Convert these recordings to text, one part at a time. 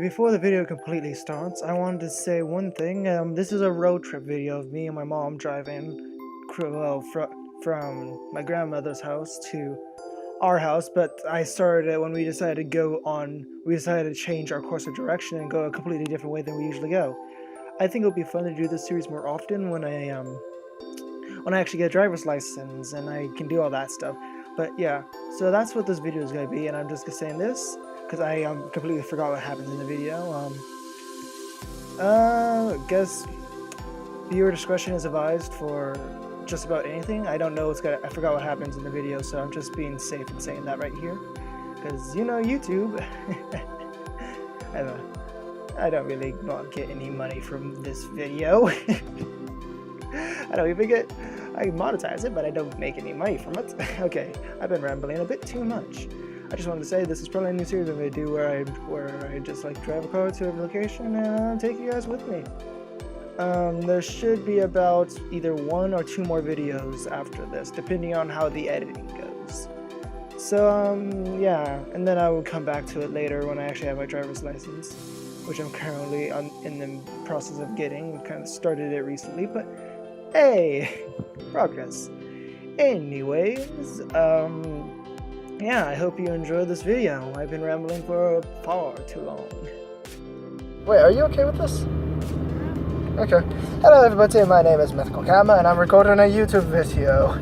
Before the video completely starts, I wanted to say one thing. This is a road trip video of me and my mom driving from my grandmother's house to our house, but I started it when we decided to change our course of direction and go a completely different way than we usually go. I think it'll be fun to do this series more often when I actually get a driver's license and I can do all that stuff. But yeah, so that's what this video is going to be, and I'm just saying this because I completely forgot what happens in the video. Guess viewer discretion is advised for just about anything. I don't know I forgot what happens in the video, so I'm just being safe and saying that right here. Because, you know, YouTube, I don't really not get any money from this video. I monetize it, but I don't make any money from it. Okay, I've been rambling a bit too much. I just wanted to say this is probably a new series I'm going to do where I just like drive a car to a location and take you guys with me. There should be about either 1 or 2 more videos after this, depending on how the editing goes. So, yeah, and then I will come back to it later when I actually have my driver's license, which I'm currently in the process of getting. Kind of started it recently, but hey, progress. Anyways, yeah, I hope you enjoyed this video. I've been rambling for far too long. Wait, are you okay with this? Okay. Hello everybody, my name is Mythical Kama and I'm recording a YouTube video.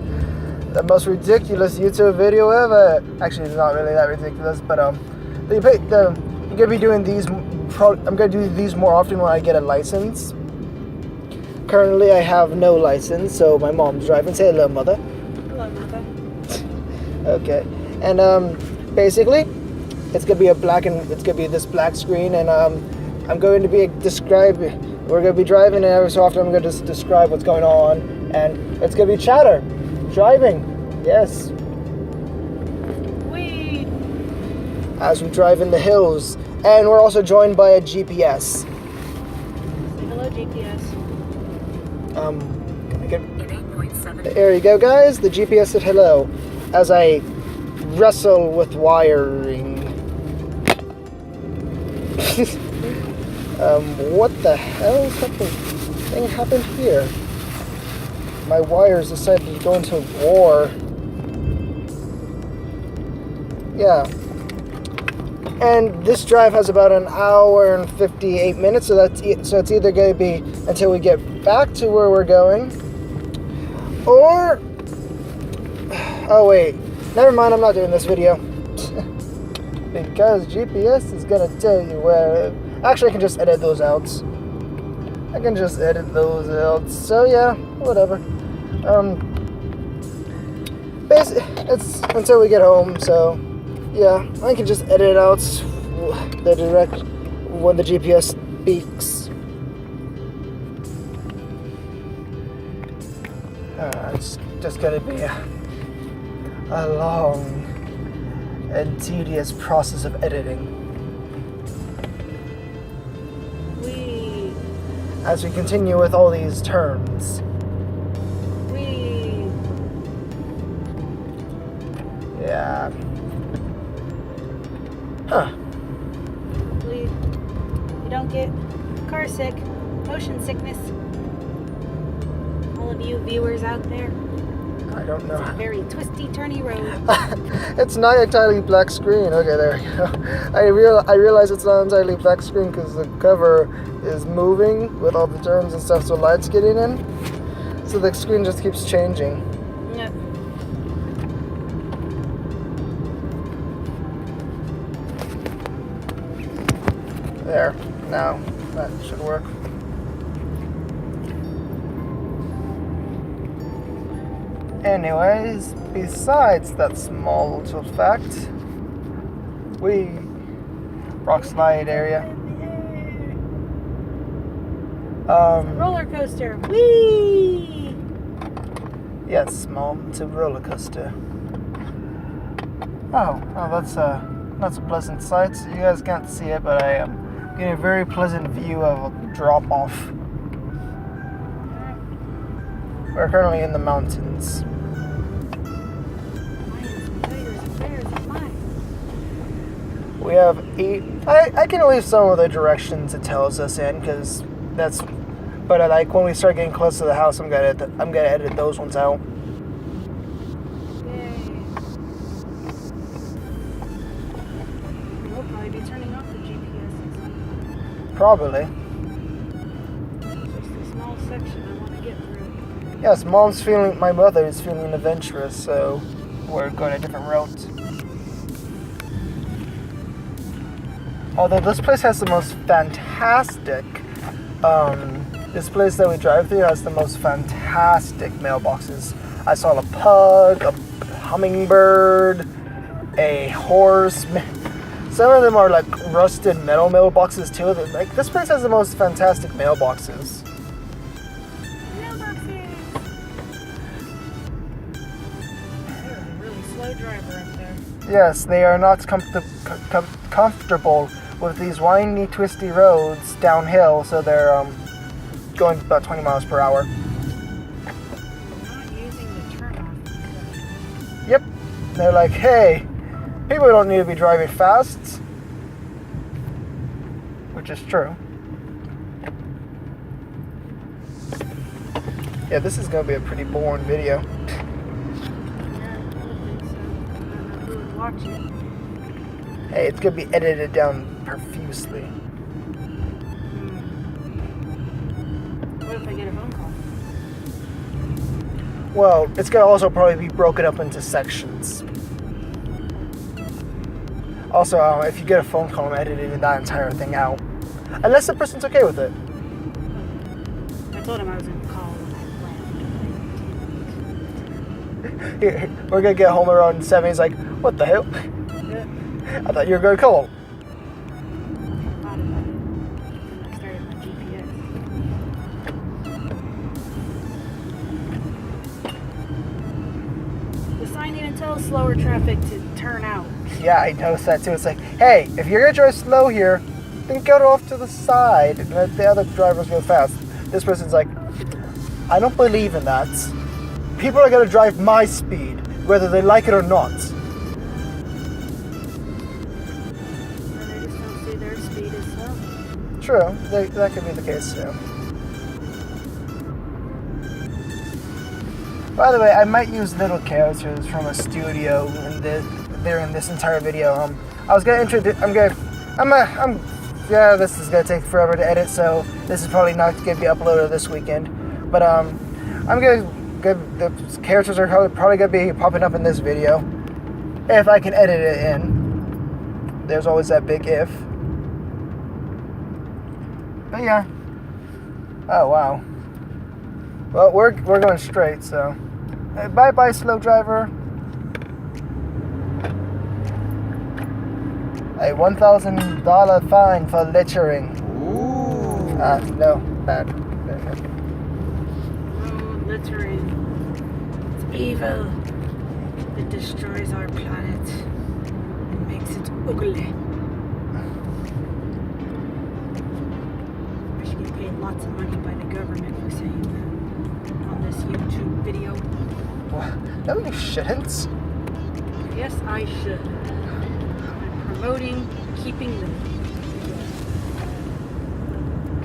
The most ridiculous YouTube video ever. Actually, it's not really that ridiculous, but I'm gonna be doing these. I'm gonna do these more often when I get a license. Currently, I have no license, so my mom's driving. Say hello, mother. Hello, mother. Okay, and basically, it's gonna be this black screen, and I'm going to be We're gonna be driving, and every so often I'm gonna just describe what's going on, and it's gonna be chatter, driving, yes. Whee! As we drive in the hills, and we're also joined by a GPS. Say hello, GPS. There you go, guys. The GPS said hello as I wrestle with wiring. What the hell? Something happened here. My wires decided to go into war. Yeah. And this drive has about an hour and 58 minutes, so it's either going to be until we get back to where we're going, or... Oh wait, never mind, I'm not doing this video. Because GPS is going to tell you where... Actually, I can just edit those out. So yeah, whatever. Basically, it's until we get home, so yeah, I can just edit out the direct when the GPS speaks. It's just gonna be a long and tedious process of editing. Whee! As we continue with all these turns. Whee! Yeah. Huh. Hopefully you don't get car sick, motion sickness. All of you viewers out there. I don't know. It's a very twisty, turny road. It's not entirely black screen. Okay, there we go. I realize it's not entirely black screen because the cover is moving with all the turns and stuff, so light's getting in. So the screen just keeps changing. Yep. There. Now that should work. Anyways, besides that small little fact, rock slide area. Roller coaster. Whee! Yes, small. It's a roller coaster. Oh, that's a pleasant sight. You guys can't see it, but I am getting a very pleasant view of a drop off. We're currently in the mountains. We have 8. I can leave some of the directions it tells us in, because that's. But like when we start getting close to the house, I'm gonna edit those ones out. Yay. We'll probably be turning off the GPS. Probably. Just a small section I want to get through. Yes, my mother is feeling adventurous, so we're going a different route. Although this place has the most fantastic, this place that we drive through has the most fantastic mailboxes. I saw a pug, a hummingbird, a horse. Some of them are like rusted metal mailboxes too. Like this place has the most fantastic mailboxes. Mailboxes! You're a really slow driver up there. Yes, they are not comfortable with these windy, twisty roads downhill, so they're going about 20 miles per hour. You're not using the turn-off. Yep. They're like, hey, people don't need to be driving fast. Which is true. Yeah, this is going to be a pretty boring video. Yeah, I would think so. I don't know who would watch it. Hey, it's going to be edited down profusely. What if I get a phone call? Well, it's going to also probably be broken up into sections. Also, if you get a phone call, I'm editing that entire thing out. Unless the person's okay with it. I told him I was going to call when I planned. We're going to get home around 7. He's like, what the hell? I thought you were going to call. I thought about it when I started my GPS. The sign even tells slower traffic to turn out. Yeah, I noticed that too. It's like, hey, if you're going to drive slow here, then get off to the side and let the other drivers go fast. This person's like, I don't believe in that. People are going to drive my speed, whether they like it or not. They just don't see their speed as slow. True, that could be the case too. By the way, I might use little characters from a studio in this entire video. I was gonna introduce. Yeah, this is gonna take forever to edit, so this is probably not gonna be uploaded this weekend. But the characters are probably gonna be popping up in this video if I can edit it in. There's always that big if. But yeah. Oh wow. Well, we're going straight, so bye bye, slow driver. A $1,000 fine for littering. Ooh. No, bad. Oh, littering. It's evil. It destroys our planet. It makes it ugly. I should get paid lots of money by the government for saying that on this YouTube video. No, you shouldn't. Yes, I should. I'm promoting keeping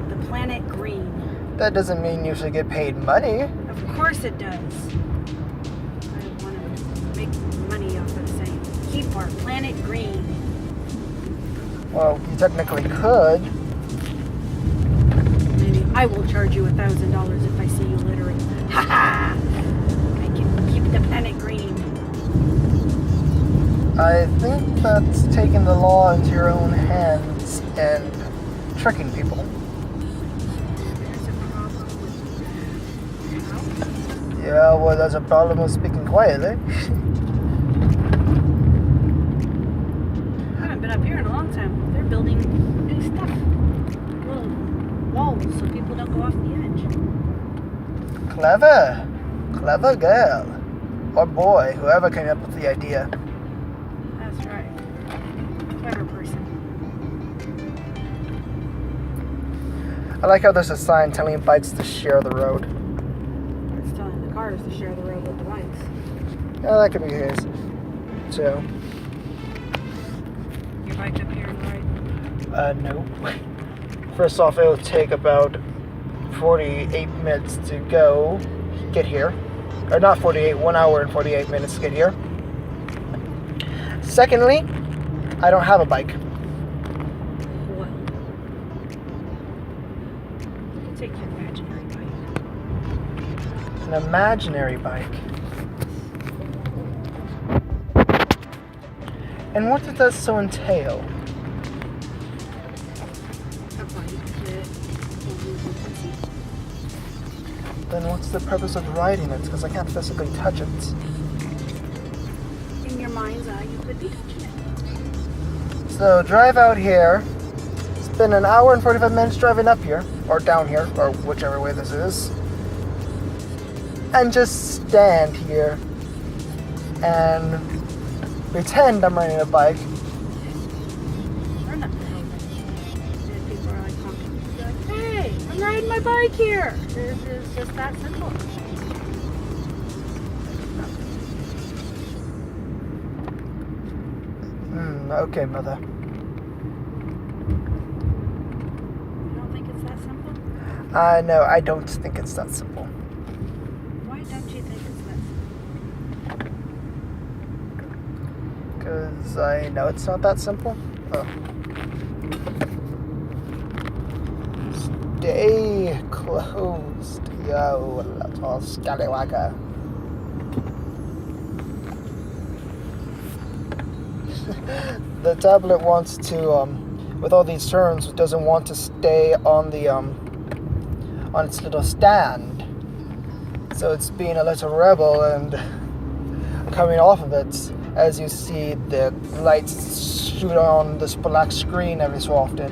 the planet green. That doesn't mean you should get paid money. Of course it does. I want to make money off of saying keep our planet green. Well, you technically could. Maybe I will charge you $1,000 if I see you littering. Ha ha! I can keep the planet green. I think that's taking the law into your own hands and tricking people. There's a problem with how? Yeah, well, there's a problem with speaking quietly. I haven't been up here in a long time. They're building new stuff. Little walls so people don't go off the edge. Clever. Clever girl. Or boy, whoever came up with the idea. That's right. Clever person. I like how there's a sign telling bikes to share the road. It's telling the cars to share the road with the bikes. Yeah, that could be the case. So, If I bike up here and ride? No. First off, it'll take about 48 minutes to get here. Or not 48, 1 hour and 48 minutes to get here. Secondly, I don't have a bike. Well, you can take your imaginary bike. An imaginary bike. And what does that so entail? A bike that only you can see. Then what's the purpose of riding it? Because I can't physically touch it. In your mind's eye, you could be touching it. So drive out here, spend an hour and 45 minutes driving up here, or down here, or whichever way this is, and just stand here and pretend I'm riding a bike. Or not. And people are like honking. They're like, hey, I'm riding my bike here. It's just that simple. Okay, mother. You don't think it's that simple? No, I don't think it's that simple. Why don't you think it's that simple? Because I know it's not that simple. Oh. Stay closed, yo, little scallywagger. The tablet wants to, with all these turns, it doesn't want to stay on the, on its little stand. So it's being a little rebel and coming off of it. As you see, the lights shoot on this black screen every so often.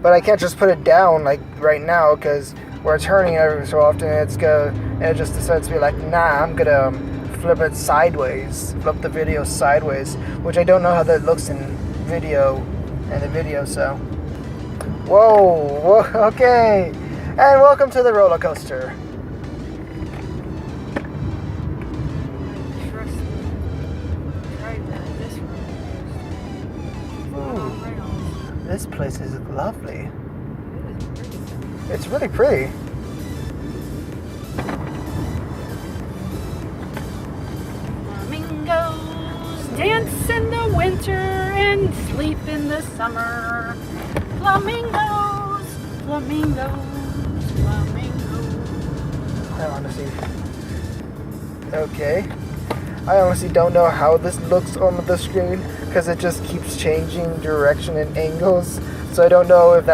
But I can't just put it down like right now because we're turning every so often. And it just decides to be like, nah, I'm gonna flip it sideways, flip the video sideways, which I don't know how that looks in the video. So, whoa, okay, and welcome to the roller coaster. This place is lovely. It's really pretty. Flamingos dance in the winter and sleep in the summer. Flamingos, flamingos, flamingos. I honestly don't know how this looks on the screen because it just keeps changing direction and angles. So I don't know if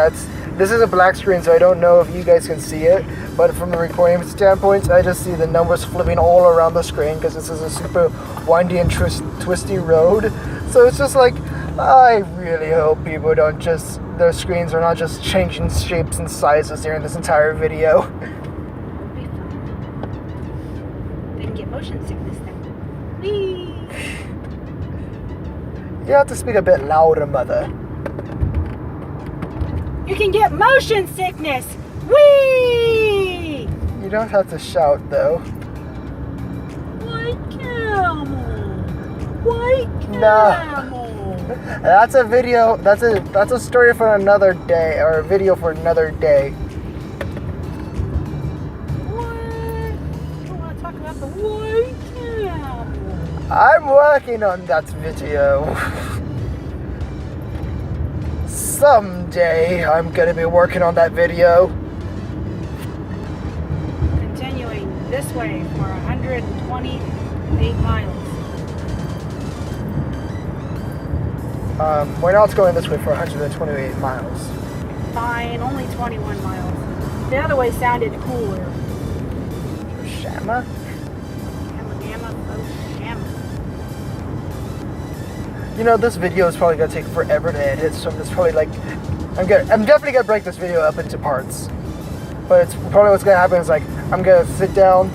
this is a black screen, so I don't know if you guys can see it. But from the recording standpoint, I just see the numbers flipping all around the screen because this is a super windy and twisty road. So it's just like, I really hope people don't just, their screens are not just changing shapes and sizes during this entire video. It'll be fun. They can get motion sickness then. Whee! You have to speak a bit louder, mother. You can get motion sickness! Whee! You don't have to shout, though. White camel! White No. camel! That's a video, that's a story for another day, or a video for another day. What? You don't want to talk about the white camel? I'm working on that video. Someday I'm gonna be working on that video. Continuing this way for 128 miles. We're not going this way for 128 miles. Fine, only 21 miles. The other way sounded cooler. Shama? You know, this video is probably gonna take forever to edit, so I'm just probably like, I'm definitely gonna break this video up into parts. But it's probably what's gonna happen is like, I'm gonna sit down,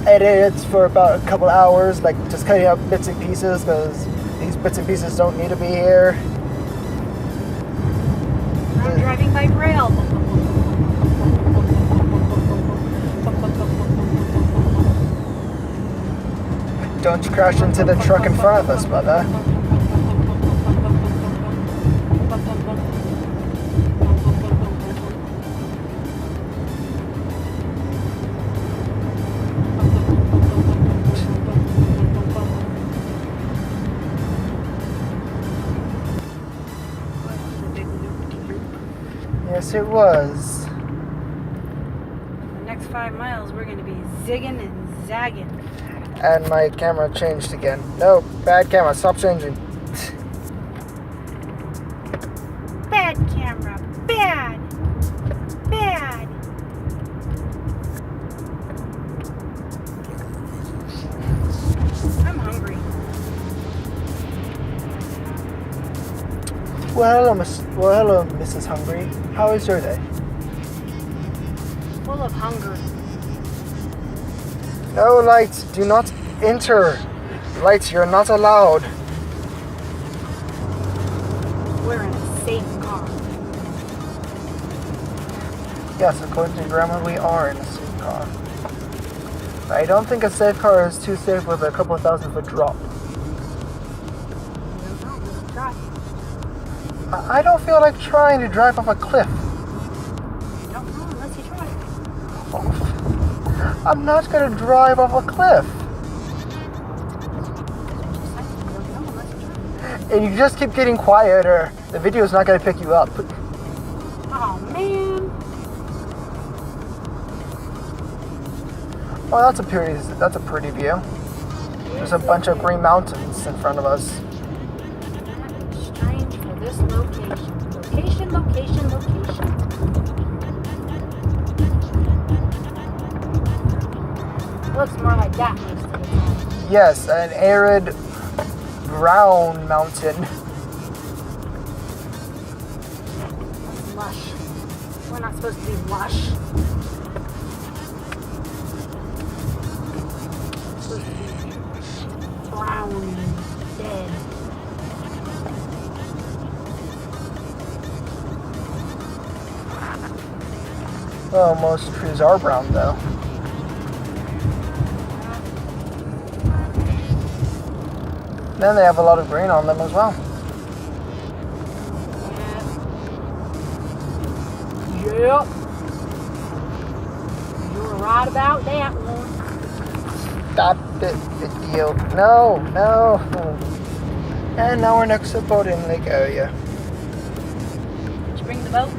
edit it for about a couple hours, like just cutting out bits and pieces, because these bits and pieces don't need to be here. I'm driving by rail. Don't crash into the truck in front of us, brother. Yes, it was. The next 5 miles, we're going to be zigging and zagging. And my camera changed again. No, bad camera. Stop changing. Bad camera. Bad. Bad. I'm hungry. Well, hello, Mrs. Hungry. How is your day? Full of hunger. No, lights. Do not enter. Lights, you're not allowed. We're in a safe car. Yes, according to Grandma, we are in a safe car. I don't think a safe car is too safe with a couple of 1,000-foot drop. I don't feel like trying to drive off a cliff. You don't know unless you try. Oh, I'm not going to drive off a cliff. And you just keep getting quieter. The video is not going to pick you up. Oh, man. Oh, that's a pretty view. There's a bunch of green mountains in front of us. Strange for this location. Location. Looks more like that most of the time. Yes, an arid brown mountain. Lush. We're not supposed to be lush. We're supposed to be brown and dead. Well, most trees are brown though. Then they have a lot of green on them as well. Yep. You were right about that one. Stop it, video. No. And now we're next to boat in Lake area. Did you bring the boat?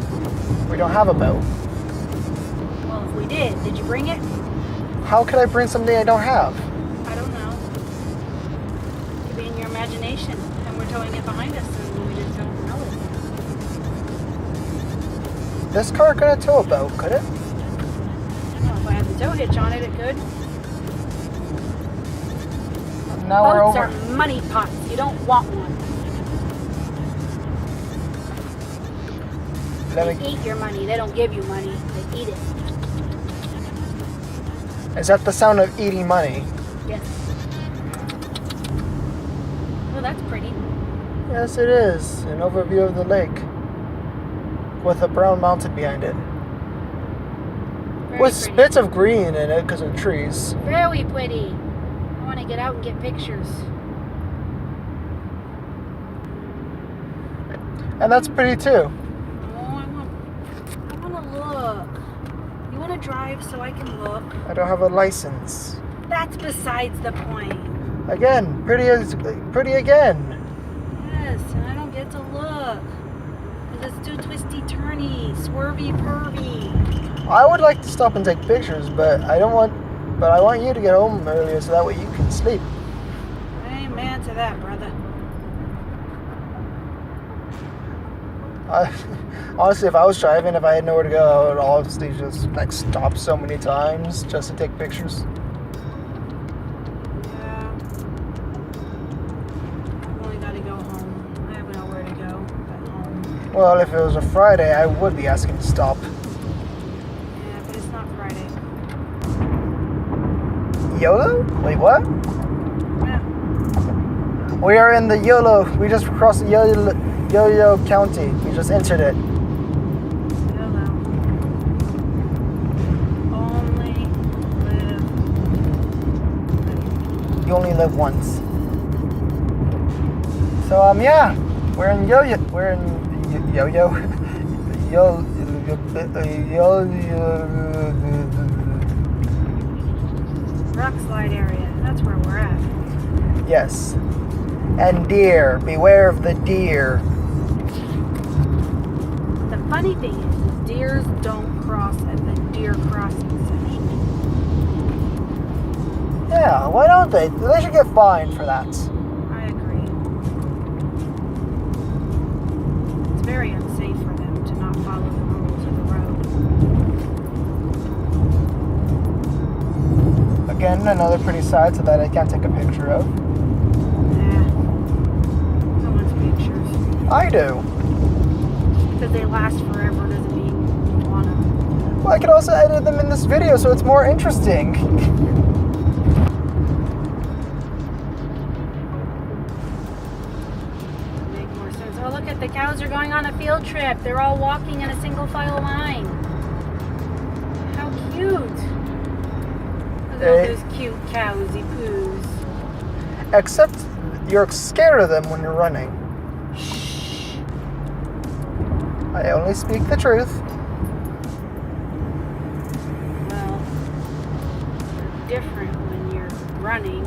We don't have a boat. Well, if we did you bring it? How could I bring something I don't have? I don't know. Could be in your imagination, and we're towing it behind us, and we just don't know it. This car couldn't tow a boat, could it? Well, if I had the tow hitch on it, it could. Now we're Boats over. are money pots. You don't want one. They eat your money. They don't give you money. They eat it. Is that the sound of eating money? Yes. Well, that's pretty. Yes, it is. An overview of the lake. With a brown mountain behind it. Very With pretty. bits of green in it because of trees. Very pretty. I want to get out and get pictures. And that's pretty too. Oh, I want to look. You want to drive so I can look? I don't have a license. That's besides the point. Again, pretty again. Yes, and I don't get to look. 'Cause it's too twisty, turny, swervy, pervy. I would like to stop and take pictures, but I want you to get home earlier so that way you can sleep. Amen to that, brother. Honestly, if I was driving, if I had nowhere to go, I would honestly just like stop so many times just to take pictures. Yeah. I've only got to go home. I have nowhere to go but home. Well, if it was a Friday, I would be asking to stop. Yeah, but it's not Friday. YOLO? Wait, what? Yeah. We are in the YOLO. We just crossed the Yo-Yo County. We just entered it. YOLO. Only live. You only live once. So yeah, we're in Yo-Yo. We're in Yo-Yo. Yo. Rock slide area. That's where we're at. Yes. And deer. Beware of the deer. The funny thing is deers don't cross at the deer crossing section. Yeah, why don't they? They should get fined for that. I agree. It's very unsafe for them to not follow the rules of the road. Again, another pretty sight so that I can't take a picture of. Nah. No one's pictures. I do. Because they last forever doesn't mean you want them. Well, I could also edit them in this video so it's more interesting. Make more sense. Oh, look at the cows are going on a field trip. They're all walking in a single file line. How cute. Look at all those cute cowsy poos. Except you're scared of them when you're running. Shh. I only speak the truth. Well, they're different when you're running.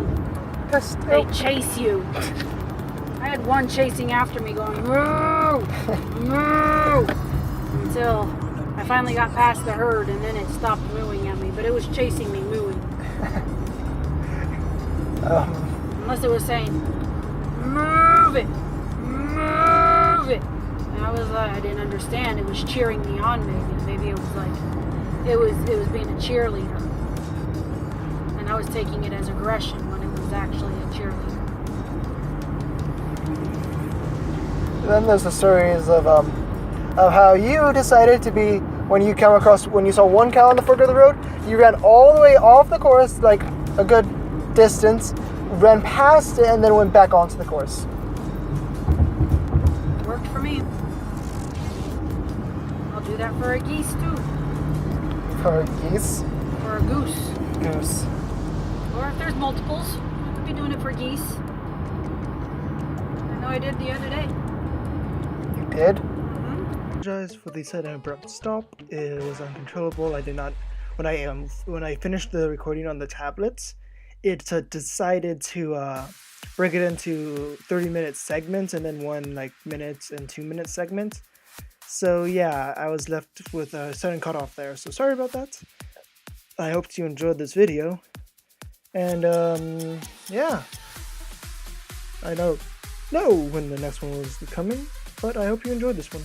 They chase you. I had one chasing after me going, moo, moo, until I finally got past the herd and then it stopped mooing at me, but it was chasing me mooing. Unless it was saying, move it, move it. And I was like, I didn't understand. It was cheering me on maybe. Maybe it was like, it was being a cheerleader. And I was taking it as aggression when it was actually a cheerleader. Then there's the stories of how you decided to be when you saw one cow on the fork of the road, you ran all the way off the course, like a good distance, ran past it, and then went back onto the course. Worked for me. I'll do that for a geese too. For a geese? Or a goose. Goose. Or if there's multiples, I could be doing it for geese. I know I did the other day. You did? Apologize for the sudden abrupt stop. It was uncontrollable. I did not. When I finished the recording on the tablets, it decided to break it into 30-minute segments and then one minutes and 2-minute segment. So yeah, I was left with a sudden cutoff there. So sorry about that. I hope you enjoyed this video. And yeah, I don't know when the next one was coming, but I hope you enjoyed this one.